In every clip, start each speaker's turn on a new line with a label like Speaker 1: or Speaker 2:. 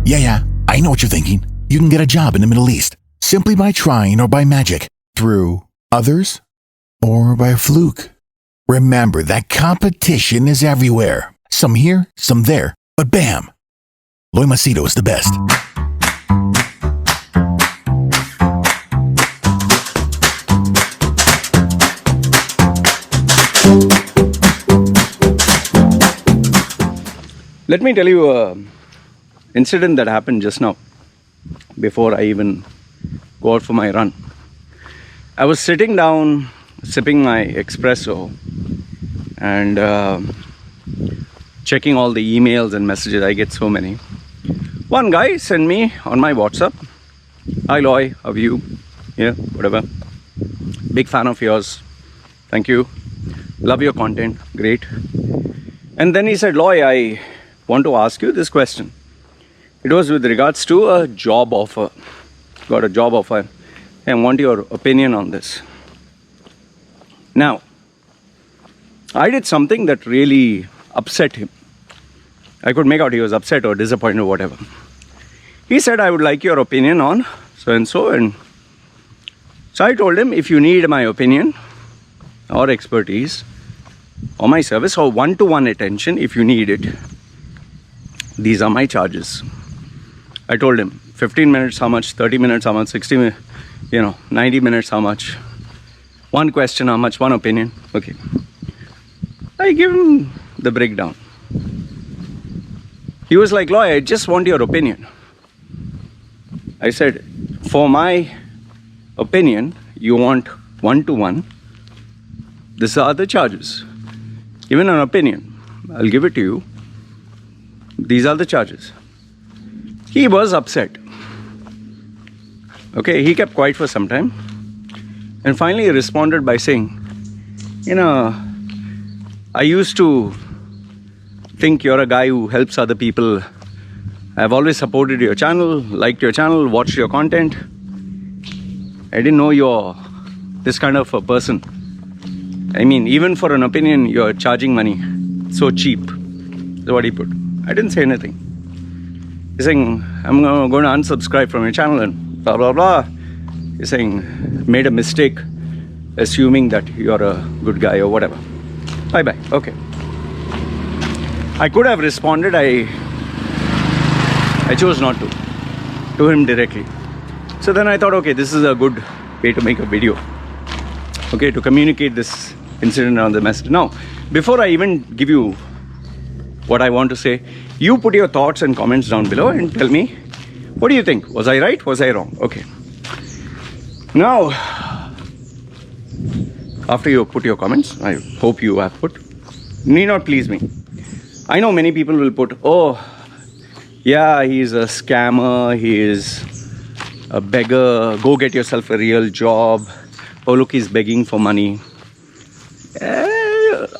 Speaker 1: Yeah, I know what you're thinking. You can get a job in the Middle East simply by trying or by magic, through others, or by a fluke. Remember that competition is everywhere. Some here, some there, but bam! Loy Macedo is the best.
Speaker 2: Let me tell you an incident that happened just now, before I even go out for my run. I was sitting down, sipping my espresso, and checking all the emails and messages. I get so many. One guy sent me on my WhatsApp, "Hi Loy, how are you? Yeah, whatever. Big fan of yours. Thank you. Love your content. Great." And then he said, "Loy, I want to ask you this question." It was with regards to a job offer. Got a job offer. I want your opinion on this. Now, I did something that really upset him. I could make out he was upset or disappointed or whatever. He said, "I would like your opinion on so and so." And so I told him, if you need my opinion or expertise or my service or one-to-one attention, if you need it, these are my charges. I told him 15 minutes how much, 30 minutes how much, 60 minutes, 90 minutes how much, one question how much, one opinion. Okay. I give him the breakdown. He was like, "Loy, I just want your opinion." I said, "For my opinion, you want one-to-one. These are the charges. Even an opinion, I'll give it to you. These are the charges." He was upset. Okay, he kept quiet for some time. And finally he responded by saying, "I used to think you're a guy who helps other people. I've always supported your channel, liked your channel, watched your content. I didn't know you're this kind of a person. I mean, even for an opinion, you're charging money. So cheap." That's what he put. I didn't say anything. He's saying, "I'm going to unsubscribe from your channel and blah, blah, blah." He's saying, "Made a mistake assuming that you're a good guy or whatever. Bye-bye." Okay. I could have responded. I chose not to him directly. So then I thought, okay, this is a good way to make a video. Okay, to communicate this incident on the message. Now, before I even give you what I want to say, you put your thoughts and comments down below and tell me, what do you think? Was I right? Was I wrong? Okay. Now, after you put your comments, I hope you have put, need not please me. I know many people will put, "Oh, yeah, he's a scammer, he is a beggar, go get yourself a real job. Oh, look, he's begging for money."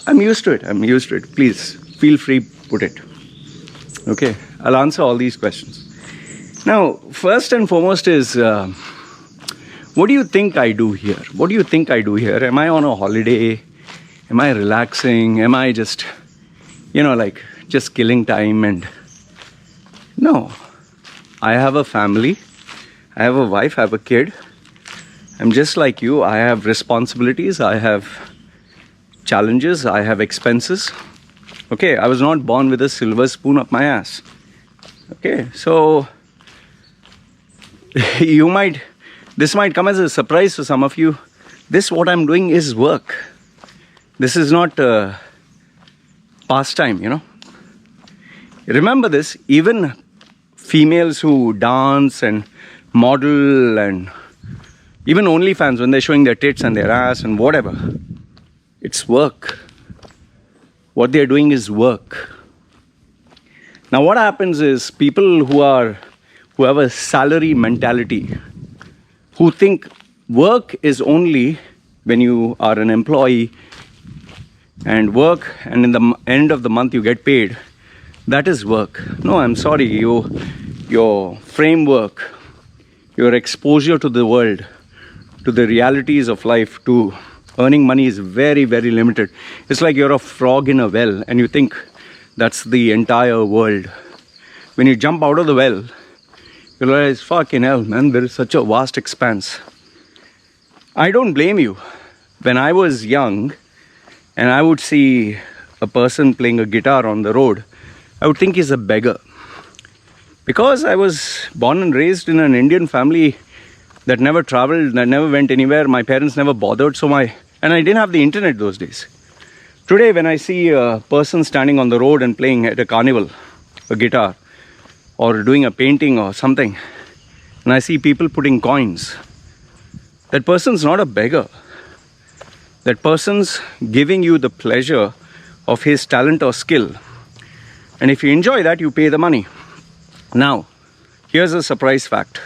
Speaker 2: I'm used to it. Please, feel free, put it. Okay, I'll answer all these questions. Now, first and foremost is, what do you think I do here? What do you think I do here? Am I on a holiday? Am I relaxing? Am I just, just killing time? And no, I have a family. I have a wife. I have a kid. I'm just like you. I have responsibilities. I have challenges. I have expenses. Okay, I was not born with a silver spoon up my ass. Okay, so this might come as a surprise to some of you. What I'm doing is work. This is not pastime, Remember this, even females who dance and model and even OnlyFans, when they're showing their tits and their ass and whatever, it's work. What they're doing is work. Now what happens is people who have a salary mentality, who think work is only when you are an employee and work and in the end of the month you get paid, that is work. No, I'm sorry, your framework, your exposure to the world, to the realities of life, to earning money is very, very limited. It's like you're a frog in a well and you think that's the entire world. When you jump out of the well, you'll realize, fucking hell, man, there is such a vast expanse. I don't blame you. When I was young and I would see a person playing a guitar on the road, I would think he's a beggar. Because I was born and raised in an Indian family that never traveled, that never went anywhere. My parents never bothered, and I didn't have the internet those days. Today, when I see a person standing on the road and playing at a carnival, a guitar, or doing a painting or something, and I see people putting coins, that person's not a beggar. That person's giving you the pleasure of his talent or skill. And if you enjoy that, you pay the money. Now, here's a surprise fact.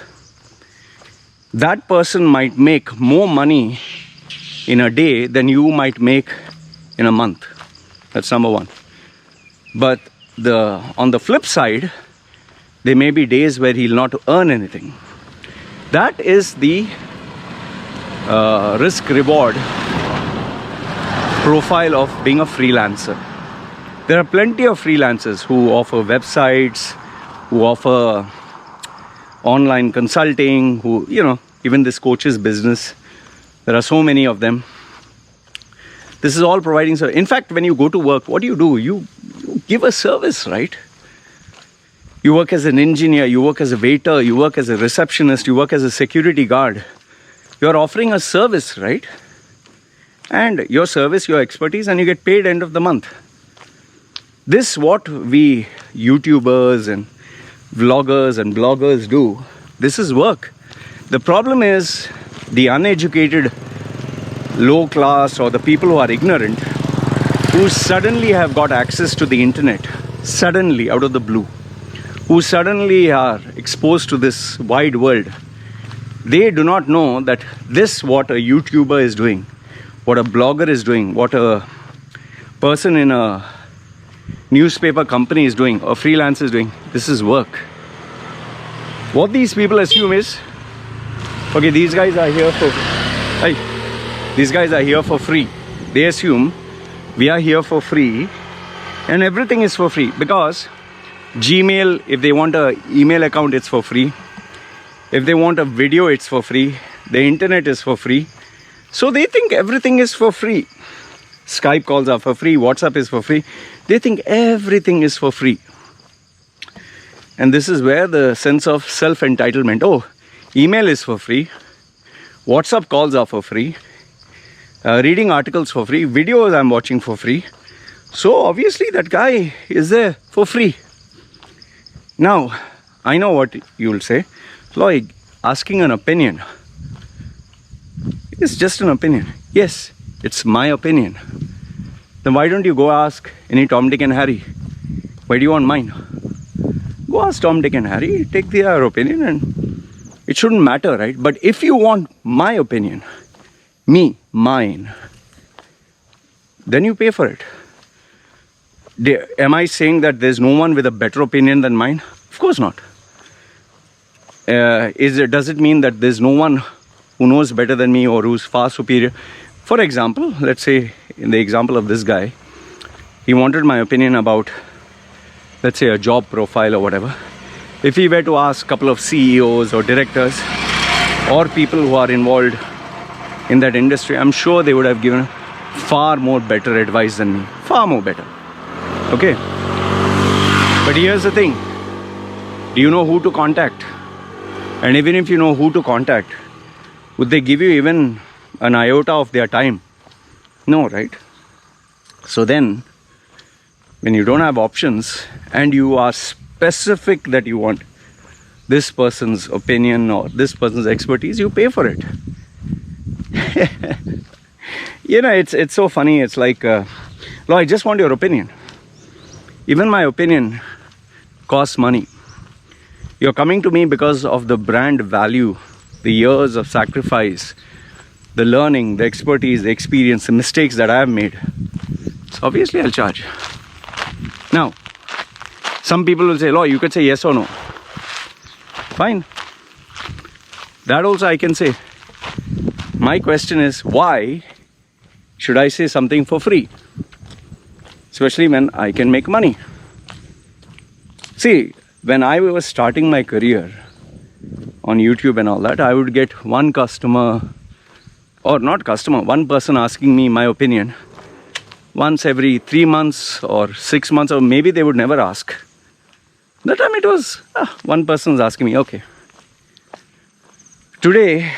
Speaker 2: That person might make more money in a day than you might make in a month. That's number one. But on the flip side, there may be days where he'll not earn anything. That is the risk-reward profile of being a freelancer. There are plenty of freelancers who offer websites, who offer online consulting, who, even this coach's business. There are so many of them. This is all providing service. In fact, when you go to work, what do? You give a service, right? You work as an engineer, you work as a waiter, you work as a receptionist, you work as a security guard. You're offering a service, right? And your service, your expertise, and you get paid end of the month. This what we YouTubers and vloggers and bloggers do. This is work. The problem is the uneducated, low class, or the people who are ignorant, who suddenly have got access to the internet, suddenly out of the blue, who suddenly are exposed to this wide world. They do not know that this what a YouTuber is doing, what a blogger is doing, what a person in a newspaper company is doing, or freelance is doing. This is work. What these people assume is, okay, these guys are here for free. They assume we are here for free and everything is for free, because Gmail, if they want an email account, it's for free. If they want a video, it's for free. The internet is for free. So they think everything is for free. Skype calls are for free. WhatsApp is for free. They think everything is for free. And this is where the sense of self-entitlement. Oh, email is for free. WhatsApp calls are for free. Reading articles for free. Videos I'm watching for free. So obviously that guy is there for free. Now, I know what you'll say. Like asking an opinion. It's just an opinion. Yes, it's my opinion. Then why don't you go ask any Tom, Dick and Harry? Why do you want mine? Go ask Tom, Dick and Harry, take their opinion, and it shouldn't matter, right? But if you want my opinion, mine, then you pay for it. Am I saying that there's no one with a better opinion than mine? Of course not. Does it mean that there's no one who knows better than me or who's far superior? For example, let's say in the example of this guy, he wanted my opinion about, let's say, a job profile or whatever. If he were to ask a couple of CEOs or directors or people who are involved in that industry, I'm sure they would have given far more better advice than me. Far more better. Okay? But here's the thing. Do you know who to contact? And even if you know who to contact, would they give you even an iota of their time? No, right? So then, when you don't have options and you are specific that you want this person's opinion or this person's expertise, you pay for it. It's so funny. It's like, I just want your opinion. Even my opinion costs money. You're coming to me because of the brand value, the years of sacrifice, the learning, the expertise, the experience, the mistakes that I have made. So obviously I'll charge. Now, some people will say, you could say yes or no. Fine. That also I can say. My question is, why should I say something for free? Especially when I can make money. See, when I was starting my career, on YouTube and all that, I would get one customer, or not customer, one person asking me my opinion once every 3 months or 6 months, or maybe they would never ask. That time it was one person was asking me, okay. Today,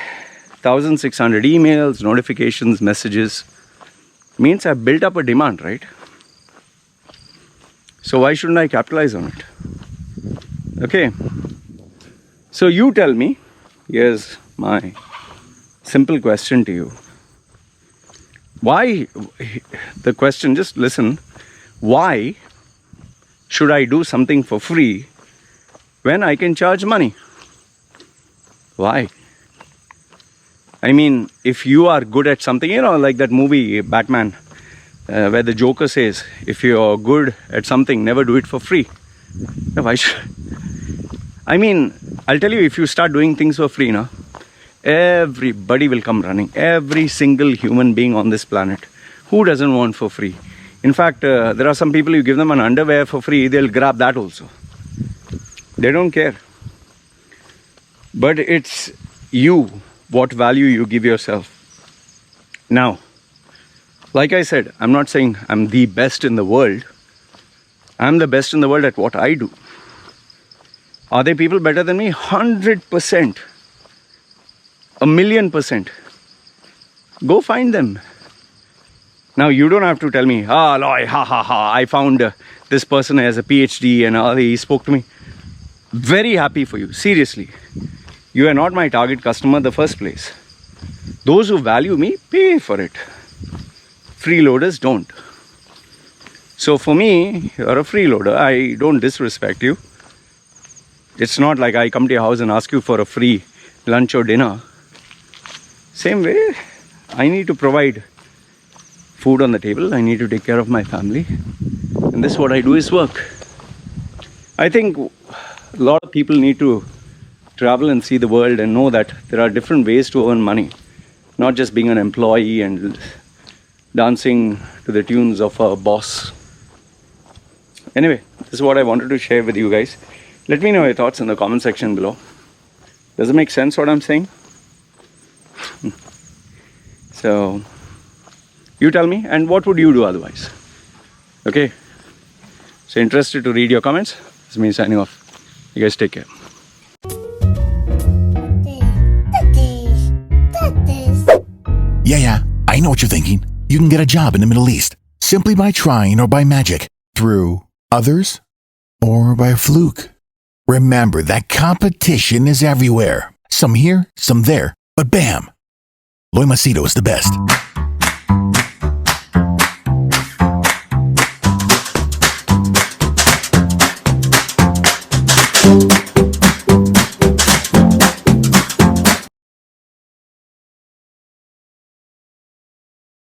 Speaker 2: 1,600 emails, notifications, messages means I've built up a demand, right? So why shouldn't I capitalize on it? Okay. So you tell me, here's my simple question to you. Why, the question, just listen, why should I do something for free when I can charge money? Why? I mean, if you are good at something, you know, like that movie Batman, where the Joker says, if you're good at something, never do it for free. Why should? I mean, I'll tell you, if you start doing things for free, now, everybody will come running. Every single human being on this planet. Who doesn't want for free? In fact, there are some people, you give them an underwear for free, they'll grab that also. They don't care. But it's you, what value you give yourself. Now, like I said, I'm not saying I'm the best in the world. I'm the best in the world at what I do. Are there people better than me? 100%. 1,000,000%. Go find them. Now, you don't have to tell me, Loy, I found this person has a PhD and he spoke to me. Very happy for you, seriously. You are not my target customer in the first place. Those who value me, pay for it. Freeloaders don't. So for me, you're a freeloader. I don't disrespect you. It's not like I come to your house and ask you for a free lunch or dinner. Same way, I need to provide food on the table. I need to take care of my family. And this, what I do is work. I think a lot of people need to travel and see the world and know that there are different ways to earn money. Not just being an employee and dancing to the tunes of a boss. Anyway, this is what I wanted to share with you guys. Let me know your thoughts in the comment section below. Does it make sense what I'm saying? So, you tell me, and what would you do otherwise? Okay? So, interested to read your comments? This is me signing off. You guys take care.
Speaker 1: Yeah, I know what you're thinking. You can get a job in the Middle East simply by trying or by magic, through others or by fluke. Remember that competition is everywhere. Some here, some there, but bam! Loy Macedo is the best.